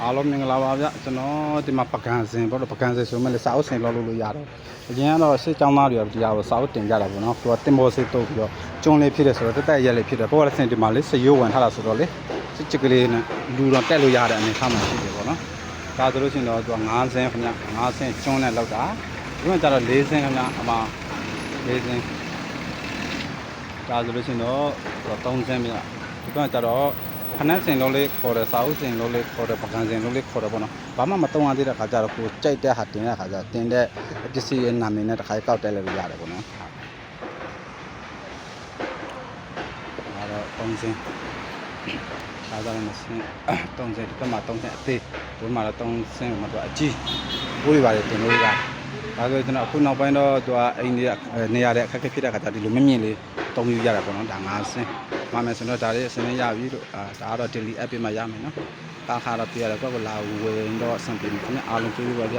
အားလုံးမင်္ဂလာပါဗျကျွန်တော်ဒီမှာပကံစင်ပေါ့တော့ပကံစင်ဆိုမှလည်းစာအုပ်စင်လောက်လို့ရတယ်အရင်ကတော့စစ်ကြောင်းသားတွေကဒီဟာကိုစာအုပ်တင်ကြတာပေါ့နော်သူကတင်ပေါ်စစ်တုပ်ပြီးတော့ကျုံလေးဖြစ်တယ်ဆိုတော့တက်တက်ရက်လေးဖြစ်တယ်ဘောကလည်းစင်ဒီမှာလေးစရိုးဝင်ထားတာဆိုတော့လေစစ်ချစ်ကလေးနဲ့လူတော့တက်လို့ရတဲ့အနေထားမှရှိတယ်ပေါ့နော်ဒါဆိုလို့ရှိရင်တော့သူက9ဆင်းခင်ဗျ9ဆင်းကျုံနဲ့လောက်တာဒီမှာကျတော့4ဆင်းခင်ဗျအမ4ဆင်းဒါဆိုလို့ရှိရင်တော့3ဆင်းဗျဒီကကျတော့ခဏစင်လုံးလေးခေါ်တယ်စာအုပ်စင်လုံးလေးခေါ်တယ်ပကံစင်လုံးလေးခေါ်တယ်ပေါ့နော်ဘာမှမတုံ့ရသေးတဲ့ခါကျတော့ကိုကြိုက်တဲ့ဟာတင်တဲ့ခါကျတင်တဲ့ပစ္စည်းရဲ့နာမည်နဲ့တစ်ခါကောက်တက်လည်းရတယ်ပေါ့နော်ဒါတော့3စင်ဒါကြလည်းမစင်3စင်ဒီဘက်မှာ3စင်အသေးဒီမှာတော့3စင်မှာတော့အကြီးဘိုးတွေပါတယ်တင်လို့ရတယ်ဒါဆိုကျွန်တော်အခုနောက်ပိုင်းတော့သူကအိမ်ကြီးနေရာတဲ့အခက်အခဲဖြစ်တဲ့ခါကျဒီလိုမမြင်လေးတုံးယူရတယ်ပေါ့နော်ဒါ5စင်မမယ်ဆိုတော့ဒါလေးအစင်းရပြီလို့ဒါကတော့ daily app ပြမှာရမယ်နော်တာခါတော့ပြရတယ်ကိုယ့်ကိုလာဝင်တော့အဆင်ပြေပြီခင်ဗျအားလုံးကျေးဇူးပါဗျ